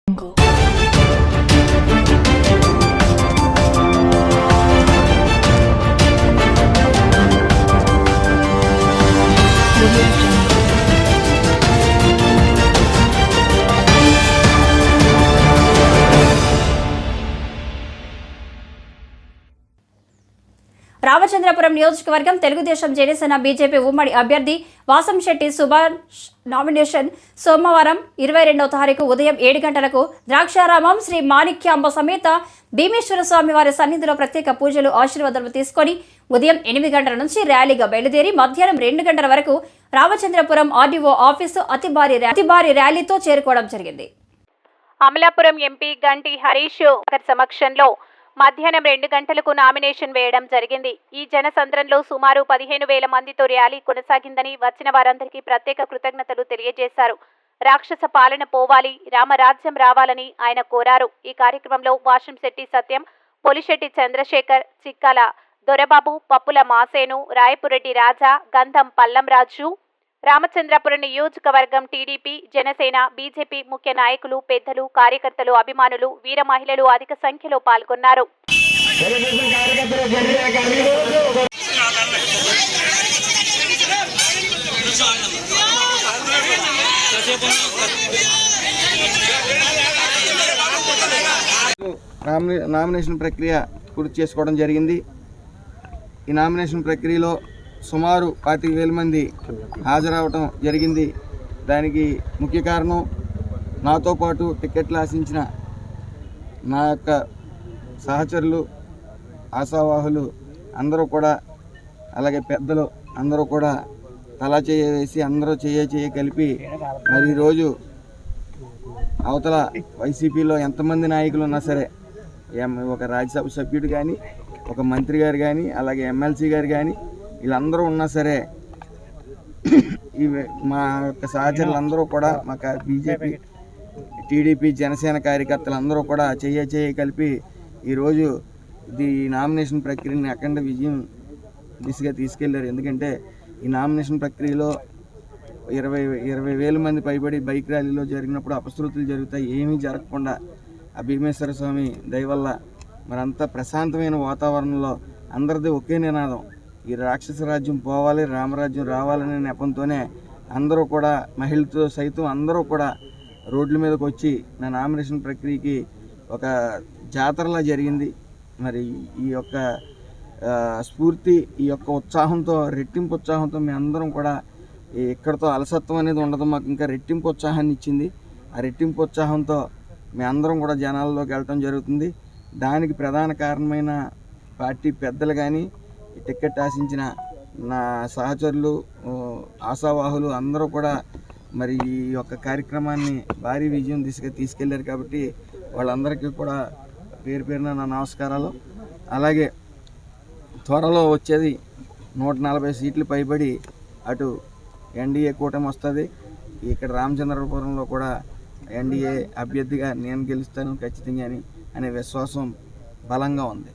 రామచంద్రపురం నియోజకవర్గం తెలుగుదేశం జనసేన బీజేపీ ఉమ్మడి అభ్యర్థి వాసంశెట్టి సుభాష్ నామినేషన్ సోమవారం 22వ తారీఖు ఉదయం 7 గంటలకు ద్రాక్షారామం శ్రీ మాణిక్యాంబ సమేత భీమేశ్వర స్వామి వారి సన్నిధిలో ప్రత్యేక పూజలు ఆశీర్వాదాలు తీసుకొని ఉదయం 8 గంటల నుంచి ర్యాలీగా బయలుదేరి మధ్యాహ్నం 2 గంటల వరకు రామచంద్రపురం ఆర్డీఓ ఆఫీసు అతి భారీ ర్యాలీతో చేరుకోవడం జరిగింది. అమలాపురం ఎంపీ గంటి హరీష్ సమక్షంలో మధ్యాహ్నం 2 గంటలకు నామినేషన్ వేయడం జరిగింది. ఈ జనసంద్రంలో సుమారు 15,000 మందితో ర్యాలీ కొనసాగిందని వచ్చిన వారందరికీ ప్రత్యేక కృతజ్ఞతలు తెలియజేశారు. రాక్షస పాలన పోవాలి, రామరాజ్యం రావాలని ఆయన కోరారు. ఈ కార్యక్రమంలో వాసంశెట్టి సత్యం, పొలిశెట్టి చంద్రశేఖర్, చిక్కాల దొరబాబు, పప్పుల మాసేను, రాయపురెడ్డి రాజా, గంధం పల్లంరాజు, రామచంద్రపురం నియోజకవర్గం టీడీపీ, జనసేన, బీజేపీ ముఖ్య నాయకులు, పెద్దలు, కార్యకర్తలు, అభిమానులు, వీర మహిళలు అధిక సంఖ్యలో పాల్గొన్నారు. నామినేషన్ ప్రక్రియ పూర్తి చేసుకోవడం జరిగింది. ఈ నామినేషన్ ప్రక్రియలో సుమారు 25,000 మంది హాజరవటం జరిగింది. దానికి ముఖ్య కారణం నాతో పాటు టికెట్లు ఆశించిన నా యొక్క సహచరులు, ఆశావాహులు అందరూ కూడా, అలాగే పెద్దలు అందరూ కూడా తలా చేయ వేసి అందరూ చేయ కలిపి మరి ఈరోజు అవతల వైసీపీలో ఎంతమంది నాయకులు ఉన్నా సరే, ఒక రాజ్యసభ సభ్యుడు కానీ, ఒక మంత్రి గారు కానీ, అలాగే ఎమ్మెల్సీ గారు కానీ, వీళ్ళందరూ ఉన్నా సరే మా యొక్క సహచరులు అందరూ కూడా, మా బీజేపీ, టీడీపీ, జనసేన కార్యకర్తలు అందరూ కూడా చేయ కలిపి ఈరోజు ఈ నామినేషన్ ప్రక్రియని అఖండ విజయం దిశగా తీసుకెళ్లారు. ఎందుకంటే ఈ నామినేషన్ ప్రక్రియలో 20,000 మంది పైబడి బైక్ ర్యాలీలో జరిగినప్పుడు అపశృతులు జరుగుతాయి. ఏమీ జరగకుండా ఆ భీమేశ్వర స్వామి దయవల్ల మరంతా ప్రశాంతమైన వాతావరణంలో అందరిది ఒకే నినాదం, ఈ రాక్షస రాజ్యం పోవాలి, రామరాజ్యం రావాలనే నెపంతోనే అందరూ కూడా, మహిళలతో సైతం అందరూ కూడా రోడ్ల మీదకి వచ్చి నా నామినేషన్ ప్రక్రియకి ఒక జాతరలా జరిగింది. మరి ఈ యొక్క స్ఫూర్తి, ఈ యొక్క ఉత్సాహంతో, రెట్టింపు ఉత్సాహంతో మీ అందరం కూడా ఇక్కడతో అలసత్వం అనేది ఉండదు, మాకు ఇంకా రెట్టింపు ఉత్సాహాన్ని ఇచ్చింది. ఆ రెట్టింపు ఉత్సాహంతో మీ అందరం కూడా జనాల్లోకి వెళ్ళటం జరుగుతుంది. దానికి ప్రధాన కారణమైన పార్టీ పెద్దలు కానీ, టికెట్ ఆశించిన నా సహచరులు, ఆశావాహులు అందరూ కూడా మరి ఈ యొక్క కార్యక్రమాన్ని భారీ విజయం దిశగా తీసుకెళ్లారు. కాబట్టి వాళ్ళందరికీ కూడా పేరు పేరున నా నమస్కారాలు. అలాగే త్వరలో వచ్చేది 140 సీట్లు పైబడి అటు ఎన్డీఏ కూటమి వస్తుంది. ఇక్కడ రామచంద్రపురంలో కూడా ఎన్డీఏ అభ్యర్థిగా నేను గెలుస్తాను ఖచ్చితంగా అనే విశ్వాసం బలంగా ఉంది.